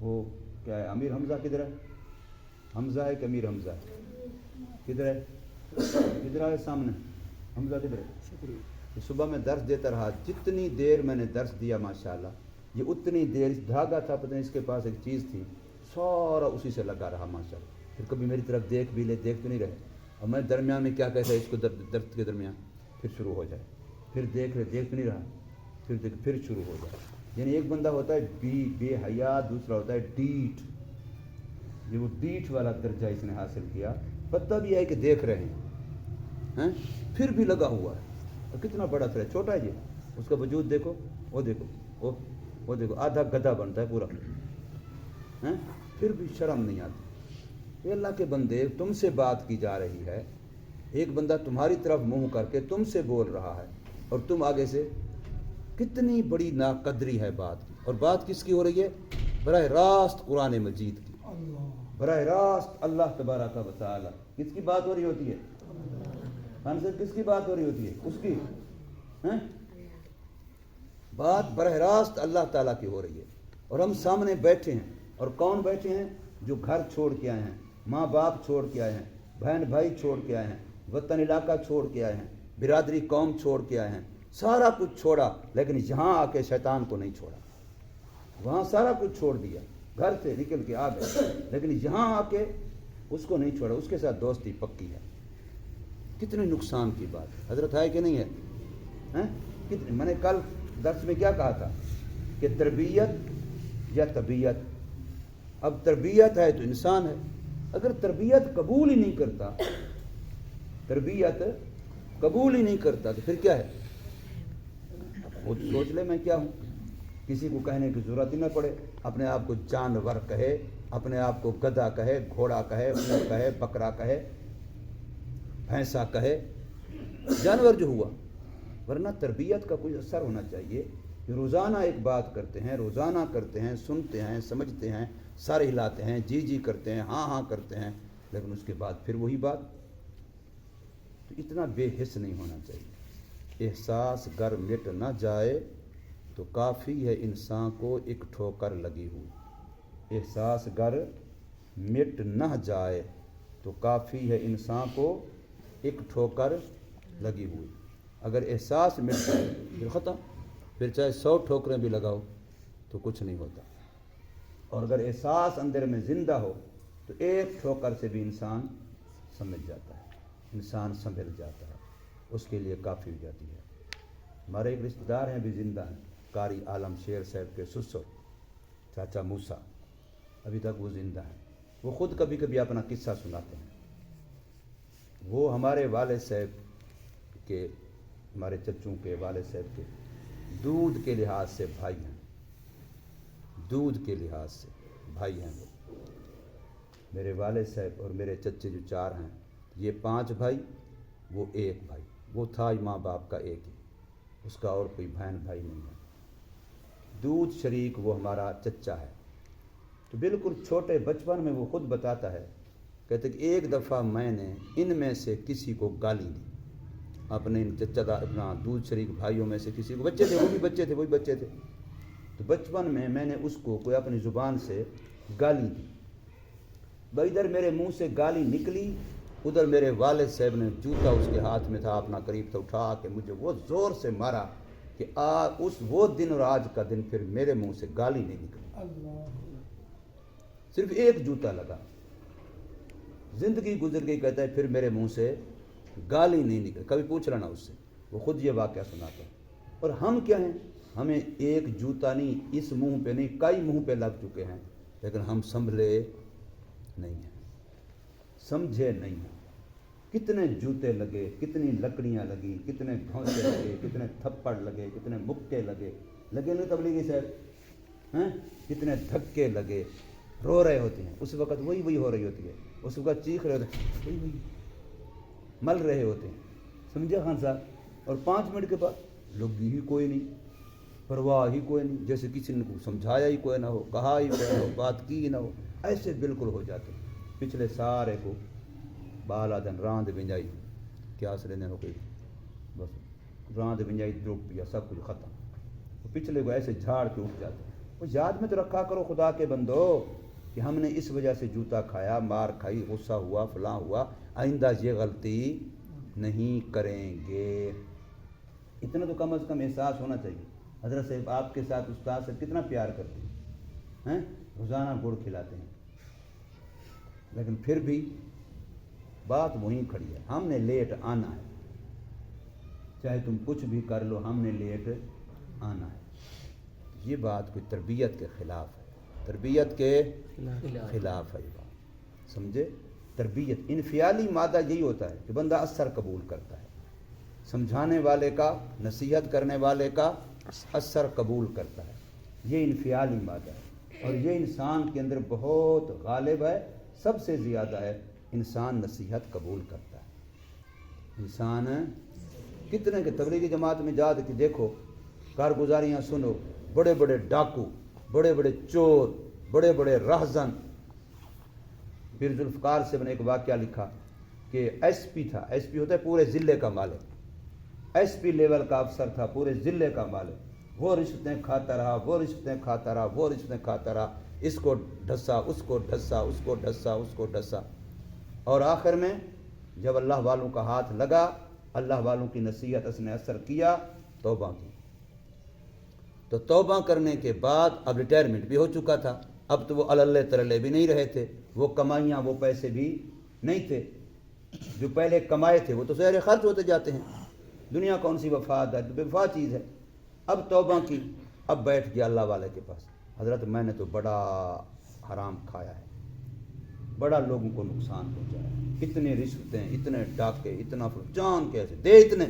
وہ کیا ہے امیر حمزہ کدھر ہے؟ حمزہ ہے کہ امیر حمزہ ہے؟ کدھر ہے؟ کدھر ہے سامنے؟ حمزہ کدھر ہے؟ صبح میں درس دیتا رہا، جتنی دیر میں نے درس دیا ماشاءاللہ یہ اتنی دیر دھاگا تھا، پتہ نہیں اس کے پاس ایک چیز تھی، سارا اسی سے لگا رہا ماشاءاللہ. پھر کبھی میری طرف دیکھ بھی لے، دیکھ تو نہیں رہے، اور میں درمیان میں کیا کہتا ہے اس کو درد کے درمیان پھر شروع ہو جائے، پھر دیکھ رہے، دیکھ تو نہیں رہا، پھر دیکھ پھر شروع ہو جائے. یعنی ایک بندہ ہوتا ہے بے حیا، دوسرا ہوتا ہے ڈیٹ. یہ وہ ڈیٹ والا درجہ اس نے حاصل کیا، پتہ بھی ہے کہ دیکھ رہے ہیں پھر بھی لگا ہوا ہے. اور کتنا بڑا سر ہے، چھوٹا ہے جی، اس کا وجود دیکھو، وہ دیکھو، وہ دیکھو آدھا گدھا بنتا ہے پورا، پھر بھی شرم نہیں آتی. یہ اللہ کے بندے، تم سے بات کی جا رہی ہے، ایک بندہ تمہاری طرف منہ کر کے تم سے بول رہا ہے، اور تم آگے سے، کتنی بڑی ناقدری ہے بات کی. اور بات کس کی ہو رہی ہے؟ براہ راست قرآن مجید کی، براہ راست اللہ تبارک و تعالی. کس کی بات ہو رہی ہوتی ہے؟ خان صاحب کس کی بات ہو رہی ہوتی ہے؟ اس کی بات براہ راست اللہ تعالیٰ کی ہو رہی ہے، اور ہم سامنے بیٹھے ہیں. اور کون بیٹھے ہیں؟ جو گھر چھوڑ کے آئے ہیں، ماں باپ چھوڑ کے آئے ہیں، بہن بھائی چھوڑ کے آئے ہیں، وطن علاقہ چھوڑ کے آئے ہیں، برادری قوم چھوڑ کے آئے ہیں، سارا کچھ چھوڑا، لیکن یہاں آ کے شیطان کو نہیں چھوڑا. وہاں سارا کچھ چھوڑ دیا، گھر سے نکل کے آ گئے، لیکن یہاں آ کے اس کو نہیں چھوڑا، اس کے ساتھ دوستی پکی ہے. کتنے نقصان کی بات ہے حضرت، ہے کہ نہیں ہے؟ میں نے کل درس میں کیا کہا تھا کہ تربیت یا طبیعت. اب تربیت ہے تو انسان ہے، اگر تربیت قبول ہی نہیں کرتا، تربیت قبول ہی نہیں کرتا تو پھر کیا ہے؟ خود سوچ لے میں کیا ہوں. کسی کو کہنے کی ضرورت ہی نہ پڑے، اپنے آپ کو جانور کہے، اپنے آپ کو گدھا کہے، گھوڑا کہے، اونٹ کہے، بکرا کہے، بھینسا کہے، جانور جو ہوا. ورنہ تربیت کا کوئی اثر ہونا چاہیے کہ روزانہ ایک بات کرتے ہیں، روزانہ کرتے ہیں، سنتے ہیں، سمجھتے ہیں، سر ہلاتے ہیں، جی جی کرتے ہیں، ہاں ہاں کرتے ہیں، لیکن اس کے بعد پھر وہی بات. تو اتنا بے حس نہیں ہونا چاہیے. احساس گر مٹ نہ جائے تو کافی ہے انسان کو ایک ٹھوکر لگی ہوئی. احساس گر مٹ نہ جائے تو کافی ہے انسان کو ایک ٹھوکر لگی ہوئی. اگر احساس مٹ جائے پھر ختم، پھر چاہے 100 ٹھوکریں بھی لگاؤ تو کچھ نہیں ہوتا. اور اگر احساس اندر میں زندہ ہو تو ایک ٹھوکر سے بھی انسان سمجھ جاتا ہے، انسان سنبھل جاتا ہے، اس کے لیے کافی ہو جاتی ہے. ہمارے ایک رشتہ دار ہیں، بھی زندہ ہیں، قاری عالم شیر صاحب کے سسر چاچا موسیٰ، ابھی تک وہ زندہ ہیں. وہ خود کبھی کبھی اپنا قصہ سناتے ہیں. وہ ہمارے والد صاحب کے، ہمارے چچوں کے والد صاحب کے دودھ کے لحاظ سے بھائی ہیں، دودھ کے لحاظ سے بھائی ہیں. وہ میرے والد صاحب اور میرے چچے جو 4 ہیں، یہ 5 بھائی، وہ 1 بھائی. وہ تھا ماں باپ کا ایک ہی، اس کا اور کوئی بہن بھائی نہیں ہے. دودھ شریک وہ ہمارا چچا ہے. تو بالکل چھوٹے بچپن میں وہ خود بتاتا ہے، کہتے کہ ایک دفعہ میں نے ان میں سے کسی کو گالی دی، اپنے چچا اپنا دودھ شریک بھائیوں میں سے کسی کو، بچے تھے، وہ بھی بچے تھے، وہی بچے تھے. تو بچپن میں نے اس کو کوئی اپنی زبان سے گالی دی. بھائی ادھر میرے منہ سے گالی نکلی، ادھر میرے والد صاحب نے جوتا اس کے ہاتھ میں تھا اپنا قریب تھا، اٹھا کے مجھے وہ زور سے مارا کہ وہ دن اور آج کا دن پھر میرے منہ سے گالی نہیں نکلی. صرف ایک جوتا لگا، زندگی گزر گئی. کہتا ہے پھر میرے منہ سے گالی نہیں نکلی. کبھی پوچھ لینا اس سے، وہ خود یہ واقعہ سناتا ہے. اور ہم کیا ہیں؟ ہمیں ایک جوتا نہیں، اس منہ پہ نہیں، کئی منہ پہ لگ چکے ہیں، لیکن ہم سنبھلے نہیں ہیں، سمجھے نہیں ہیں. کتنے جوتے لگے، کتنی لکڑیاں لگی، کتنے گھونسے لگے، کتنے تھپڑ لگے، کتنے مکے لگے نہیں تبلیغی صاحب، کتنے دھکے لگے. رو رہے ہوتے ہیں اس وقت، وہی ہو رہی ہوتی ہے، اس وقت چیخ رہے ہوتے ہیں، وہی مل رہے ہوتے ہیں. سمجھے خان صاحب؟ اور 5 منٹ کے بعد لگی ہی کوئی نہیں، پرواہ ہی کوئی نہیں، جیسے کسی نے سمجھایا ہی کوئی نہ ہو، کہا ہی کوئی نہ ہو، بات کی ہی نہ ہو، ایسے بالکل ہو جاتے. پچھلے سارے کو بالا دن راند ونجائی، کیا سر نے کوئی بس راند ونجائی ڈوب پیا، سب کچھ ختم. پچھلے کو ایسے جھاڑ کے اٹھ جاتے. وہ یاد میں تو رکھا کرو خدا کے بندو کہ ہم نے اس وجہ سے جوتا کھایا، مار کھائی، غصہ ہوا، فلاں ہوا، آئندہ یہ غلطی نہیں کریں گے۔ اتنا تو کم از کم احساس ہونا چاہیے۔ حضرت صاحب آپ کے ساتھ استاد سے کتنا پیار کرتے ہیں، روزانہ گڑ کھلاتے ہیں، لیکن پھر بھی بات وہیں کھڑی ہے، ہم نے لیٹ آنا ہے، چاہے تم کچھ بھی کر لو، ہم نے لیٹ آنا ہے۔ یہ بات کوئی تربیت کے خلاف ہے، تربیت کے خلاف ہے یہ بات، سمجھے؟ تربیت انفعالی مادہ یہی ہوتا ہے کہ بندہ اثر قبول کرتا ہے، سمجھانے والے کا، نصیحت کرنے والے کا اثر قبول کرتا ہے، یہ انفعالی مادہ ہے، اور یہ انسان کے اندر بہت غالب ہے، سب سے زیادہ ہے۔ انسان نصیحت قبول کرتا ہے، انسان کتنے کے تبلیغی جماعت میں جا کے دیکھو، کارگزاریاں سنو، بڑے بڑے ڈاکو، بڑے بڑے چور، بڑے بڑے رہزن۔ پھر ذوالفقار سے میں نے ایک واقعہ لکھا کہ ایس پی تھا، ایس پی ہوتا ہے پورے ضلع کا مالک، ایس پی لیول کا افسر تھا، پورے ضلع کا مالک، وہ رشوتیں کھاتا رہا، وہ رشوتیں کھاتا رہا، وہ رشوتیں کھاتا رہا، اس کو ڈھسا، اس کو ڈھسا، اس کو ڈھسا، اس کو ڈھسا، اور آخر میں جب اللہ والوں کا ہاتھ لگا، اللہ والوں کی نصیحت اس نے اثر کیا، توبہ کی، تو توبہ کرنے کے بعد اب ریٹائرمنٹ بھی ہو چکا تھا، اب تو وہ اللہ ترلے بھی نہیں رہے تھے، وہ کمائیاں، وہ پیسے بھی نہیں تھے جو پہلے کمائے تھے، وہ تو ظاہر خرچ ہوتے جاتے ہیں، دنیا کون سی وفات ہے، بے وفا چیز ہے۔ اب توبہ کی، اب بیٹھ گیا اللہ والے کے پاس، حضرت میں نے تو بڑا حرام کھایا ہے، بڑا لوگوں کو نقصان پہنچایا ہے، اتنے رشوتیں، اتنے ڈاکے، اتنا جان کیسے دے، اتنے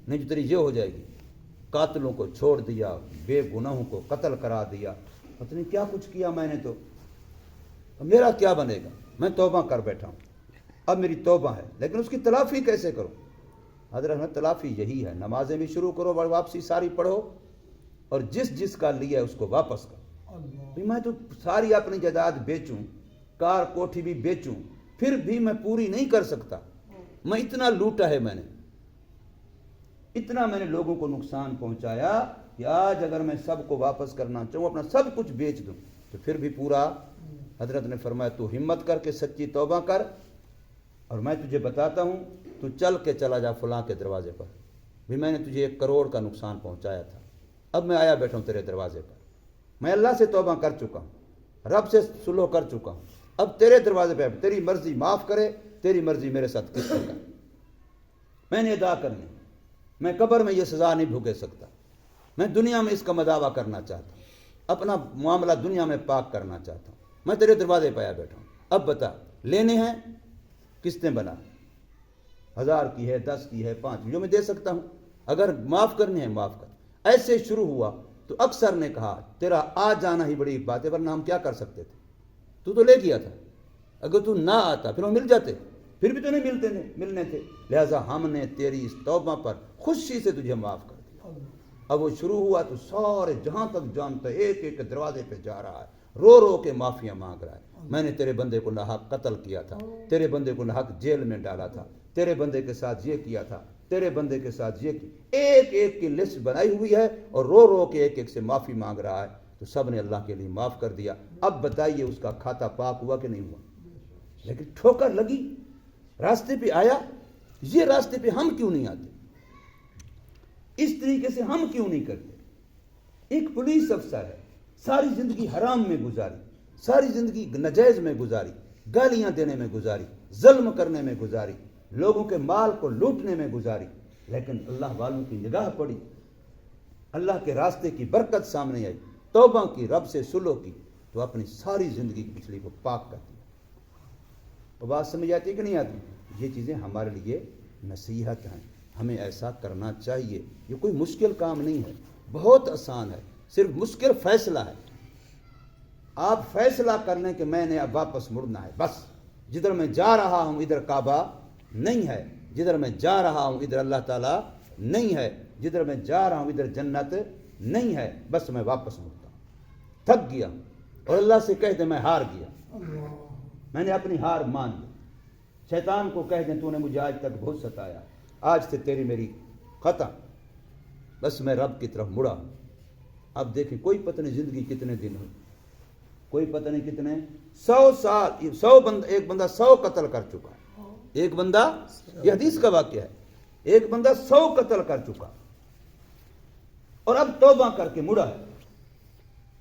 نہیں جو تیری یہ ہو جائے گی، قاتلوں کو چھوڑ دیا، بے گناہوں کو قتل کرا دیا، پتہ نہیں کیا کچھ کیا میں نے، تو اب میرا کیا بنے گا؟ میں توبہ کر بیٹھا ہوں، اب میری توبہ ہے، لیکن اس کی تلافی کیسے کروں؟ حضرت میں تلافی یہی ہے، نمازیں بھی شروع کرو، واپسی ساری پڑھو، اور جس جس کا لیا ہے اس کو واپس کرو۔ میں تو ساری اپنی جائیداد بیچوں، کار کوٹھی بھی بیچوں، پھر بھی میں پوری نہیں کر سکتا، میں اتنا لوٹا ہے، میں نے اتنا، میں نے لوگوں کو نقصان پہنچایا کہ آج اگر میں سب کو واپس کرنا چاہوں، اپنا سب کچھ بیچ دوں تو پھر بھی پورا۔ حضرت نے فرمایا تو ہمت کر کے سچی توبہ کر، اور میں تجھے بتاتا ہوں، تو چل کے چلا جا فلاں کے دروازے پر، بھی میں نے تجھے 1 کروڑ کا نقصان پہنچایا تھا، اب میں آیا بیٹھا ہوں تیرے دروازے پر، میں اللہ سے توبہ کر چکا ہوں، رب سے صلح کر چکا ہوں، اب تیرے دروازے پہ تیری مرضی معاف کرے، تیری مرضی میرے ساتھ کس طرح، میں نے ادا کرنی، میں قبر میں یہ سزا نہیں بھگت سکتا، میں دنیا میں اس کا مداوع کرنا چاہتا ہوں، اپنا معاملہ دنیا میں پاک کرنا چاہتا ہوں، میں تیرے دروازے پہ آیا بیٹھا ہوں، اب بتا لینے ہیں قسطیں بنا، 1000 کی ہے، 10 کی ہے، 5 جو میں دے سکتا ہوں، اگر معاف کرنی ہے معاف کر۔ ایسے شروع ہوا تو اکثر نے کہا تیرا آ جانا ہی بڑی بات ہے، ورنہ ہم کیا کر سکتے تھے، تو لے گیا تھا، اگر تو نہ آتا پھر وہ مل جاتے، پھر بھی تو نہیں ملنے تھے، لہٰذا ہم نے تیری اس توبہ پر خوشی سے تجھے معاف کر دیا۔ اب وہ شروع ہوا تو سارے جہاں تک جانتا، ایک ایک دروازے پہ جا رہا ہے، رو رو کے معافیاں مانگ رہا ہے، میں نے تیرے بندے کو ناحق قتل کیا تھا، تیرے بندے کو ناحق جیل میں ڈالا تھا، تیرے بندے کے ساتھ یہ کیا تھا، تیرے بندے کے ساتھ یہ کی، ایک ایک کی لسٹ بنائی ہوئی ہے، اور رو رو کے ایک ایک سے معافی مانگ رہا ہے، تو سب نے اللہ کے لیے معاف کر دیا۔ اب بتائیے اس کا کھاتا پاک ہوا کہ نہیں ہوا؟ لیکن ٹھوکر لگی، راستے پہ آیا، یہ راستے پہ ہم کیوں نہیں آتے؟ اس طریقے سے ہم کیوں نہیں کرتے؟ ایک پولیس افسر ہے، ساری زندگی حرام میں گزاری، ساری زندگی ناجائز میں گزاری، گالیاں دینے میں گزاری، ظلم کرنے میں گزاری، لوگوں کے مال کو لوٹنے میں گزاری، لیکن اللہ والوں کی نگاہ پڑی، اللہ کے راستے کی برکت سامنے آئی، توبہ کی، رب سے صلح کی، تو اپنی ساری زندگی کی پچھلی کو پاک کر دیا۔ تو بات سمجھ آتی ہے کہ نہیں آتی؟ یہ چیزیں ہمارے لیے نصیحت ہیں، ہمیں ایسا کرنا چاہیے، یہ کوئی مشکل کام نہیں ہے، بہت آسان ہے، صرف مشکل فیصلہ ہے۔ آپ فیصلہ کر لیں کہ میں نے اب واپس مڑنا ہے، بس جدھر میں جا رہا ہوں ادھر کعبہ نہیں ہے، جدھر میں جا رہا ہوں ادھر اللہ تعالیٰ نہیں ہے، جدھر میں جا رہا ہوں ادھر جنت نہیں ہے، بس میں واپس مڑتا ہوں، تھک گیا، اور اللہ سے کہہ دیں میں ہار گیا، میں نے اپنی ہار مان لی، شیطان کو کہہ دیں تو نے مجھے آج تک بہت ستایا، آج سے تیری میری ختم، بس میں رب کی طرف مڑا ہوں، اب دیکھیں کوئی پتہ نہیں زندگی کتنے دن ہوئی، کوئی پتہ نہیں کتنے 100 سال، 100 بندہ، ایک بندہ 100 قتل کر چکا ہے، ایک بندہ، یہ حدیث کا واقعہ ہے، ایک بندہ 100 قتل کر چکا اور اب توبہ کر کے مڑا ہے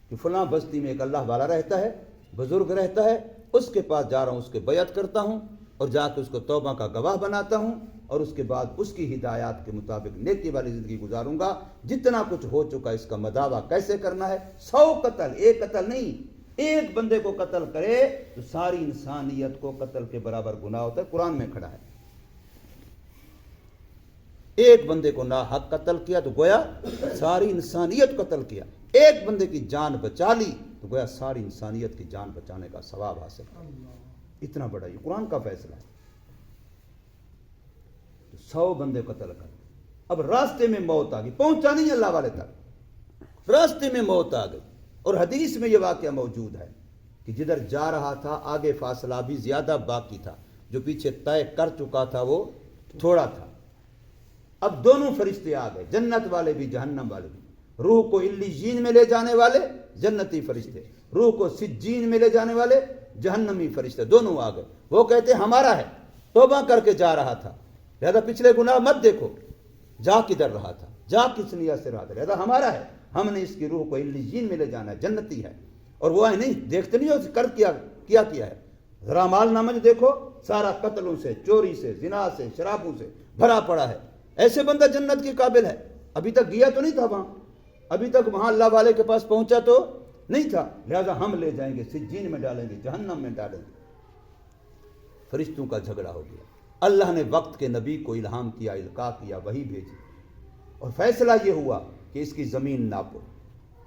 کہ فلاں بستی میں ایک اللہ والا رہتا ہے، بزرگ رہتا ہے، اس کے پاس جا رہا ہوں، اس کے بیعت کرتا ہوں اور جا کے اس کو توبہ کا گواہ بناتا ہوں اور اس کے بعد اس کی ہدایات کے مطابق نیکی والی زندگی گزاروں گا، جتنا کچھ ہو چکا اس کا مداوع کیسے کرنا ہے۔ 100 قتل، ایک قتل نہیں، ایک بندے کو قتل کرے تو ساری انسانیت کو قتل کے برابر گناہ ہوتا ہے، قرآن میں کھڑا ہے۔ ایک بندے کو ناحق قتل کیا تو گویا ساری انسانیت قتل کیا، ایک بندے کی جان بچا لی تو گویا ساری انسانیت کی جان بچانے کا ثواب حاصل کیا۔ اتنا بڑا یہ قرآن کا فیصلہ ہے۔ 100 بندے قتل کر، اب راستے میں موت آ گئی، پہنچا نہیں اللہ والے تک، راستے میں موت آ گئی، اور حدیث میں یہ واقعہ موجود ہے کہ جدھر جا رہا تھا آگے فاصلہ بھی زیادہ باقی تھا، جو پیچھے طے کر چکا تھا وہ تھوڑا تھا۔ اب دونوں فرشتے آ گئے، جنت والے بھی جہنم والے بھی، روح کو علیین میں لے جانے والے جنتی فرشتے، روح کو سجین میں لے جانے والے جہنمی فرشتے، دونوں آ گئے۔ وہ کہتے ہمارا ہے، توبہ کر کے جا رہا تھا، لہذا پچھلے گناہ مت دیکھو، جا کدھر رہا تھا، جا کس نیت سے رہا تھا، لہذا ہمارا ہے، ہم نے اس کی روح کو علیین میں لے جانا ہے، جنتی ہے۔ اور وہ نہیں دیکھتے نہیں ہو کر کیا ہے، ذرا مال نامہ دیکھو، سارا قتلوں سے، چوری سے، زنا سے، شرابوں سے بھرا پڑا ہے، ایسے بندہ جنت کے قابل ہے۔ ابھی تک گیا تو نہیں تھا وہاں، ابھی تک وہاں اللہ والے کے پاس پہنچا تو نہیں تھا، لہذا ہم لے جائیں گے، سجین میں ڈالیں گے، جہنم میں ڈالیں گے۔ فرشتوں کا جھگڑا ہو گیا، اللہ نے وقت کے نبی کو الہام کیا، القاء کیا، وحی بھیجی، اور فیصلہ یہ ہوا کہ اس کی زمین ناپو،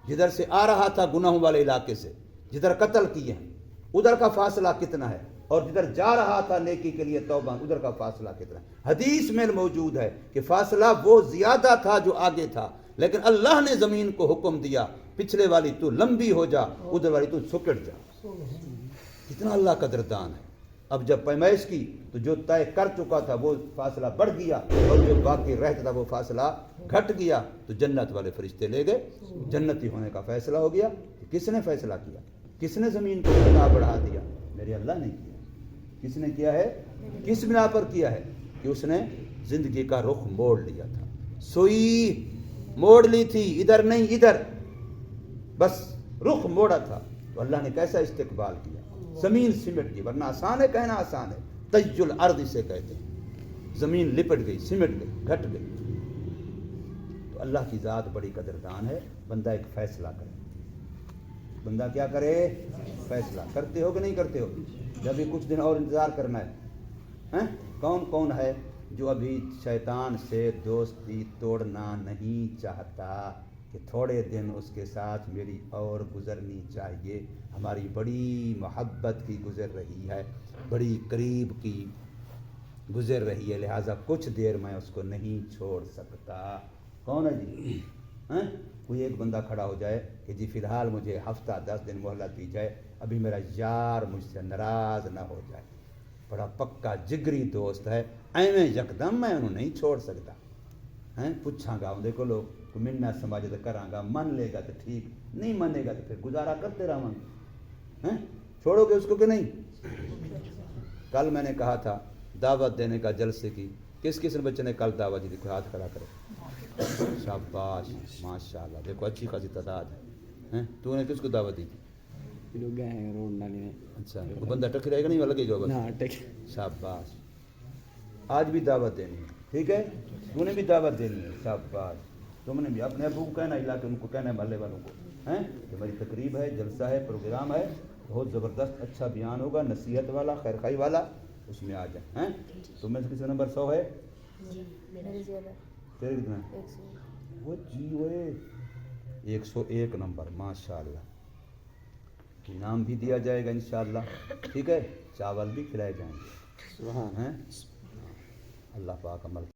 جدھر سے آ رہا تھا گناہوں والے علاقے سے، جدھر قتل کیے ہیں ادھر کا فاصلہ کتنا ہے، اور جدھر جا رہا تھا نیکی کے لیے توبہ ادھر کا فاصلہ کتنا ہے۔ حدیث میں موجود ہے کہ فاصلہ وہ زیادہ تھا جو آگے تھا، لیکن اللہ نے زمین کو حکم دیا پچھلے والی تو لمبی ہو جا، ادھر والی تو سکڑ جا۔ کتنا اللہ قدردان ہے۔ اب جب پیمائش کی تو جو طے کر چکا تھا وہ فاصلہ بڑھ گیا، اور جو باقی رہتا تھا وہ فاصلہ گھٹ گیا، تو جنت والے فرشتے لے گئے، جنتی ہونے کا فیصلہ ہو گیا۔ کس نے فیصلہ کیا؟ کس نے زمین کو اتنا بڑھا دیا؟ میرے اللہ نے کیا۔ کس نے کیا ہے؟ کس بنا پر کیا ہے؟ کہ اس نے زندگی کا رخ موڑ لیا تھا، سوئی موڑ لی تھی، ادھر نہیں ادھر، بس رخ موڑا تھا، تو اللہ نے کیسا استقبال کیا، زمین سمٹ گئی، ورنہ آسان ہے کہنا، آسان ہے، طی الارض اسے کہتے ہیں، زمین لپٹ گئی، سمٹ گئی، گھٹ گئی۔ تو اللہ کی ذات بڑی قدردان ہے۔ بندہ ایک فیصلہ کرے، بندہ کیا کرے؟ فیصلہ کرتے ہو کہ نہیں کرتے ہو؟ جب بھی کچھ دن اور انتظار کرنا ہے۔ کون کون ہے جو ابھی شیطان سے دوستی توڑنا نہیں چاہتا کہ تھوڑے دن اس کے ساتھ میری اور گزرنی چاہیے، ہماری بڑی محبت کی گزر رہی ہے، بڑی قریب کی گزر رہی ہے، لہٰذا کچھ دیر میں اس کو نہیں چھوڑ سکتا۔ کون ہے جی؟ کوئی ایک بندہ کھڑا ہو جائے کہ جی فی الحال مجھے ہفتہ 10 دن مہلت دی جائے، ابھی میرا یار مجھ سے ناراض نہ ہو جائے، بڑا پکا جگری دوست ہے، ایویں یکدم میں انہوں نہیں چھوڑ سکتا۔ پوچھاں گا دیکھو لوگ تو مننا سمجھ تو کراں گا، من لے گا تو ٹھیک، نہیں مانے گا تو پھر گزارا کرتے رہاں گے۔ چھوڑو گے اس کو کہ نہیں؟ کل میں نے کہا تھا دعوت دینے کا جلسے کی، کس کس بچے نے کل دعوت دی؟ کوئی ہاتھ کھڑا کرے۔ شاباش، ماشاءاللہ، دیکھو اچھی خاصی تعداد ہے۔ تو نے کس کو دعوت دی تھی؟ لوگ گئے ہیں روڈ نالے میں۔ اچھا، وہ بندہ ٹکی رہے گا نہیں، لگے گا بس۔ شاباش، آج بھی دعوت دینی ہے، ٹھیک ہے؟ تو نے بھی دعوت دینی ہے، شاباش۔ تم نے بھی اپنے ابو کو کہنا، علاقے ان کو کہنا ہے، محلے والوں کو، کہ ہماری تقریب ہے، جلسہ ہے، پروگرام ہے، بہت زبردست اچھا بیان ہوگا، نصیحت والا، خیر خائی والا، اس میں آ جائیں۔ تم میں سے کسی نمبر 100 ہے؟ تیرے کتنا ہے؟ وہ جی ہوئے 101 نمبر، ماشاءاللہ۔ انعام بھی دیا جائے گا انشاءاللہ، ٹھیک ہے؟ چاول بھی کھلائے جائیں گے۔ اللہ پاک عمل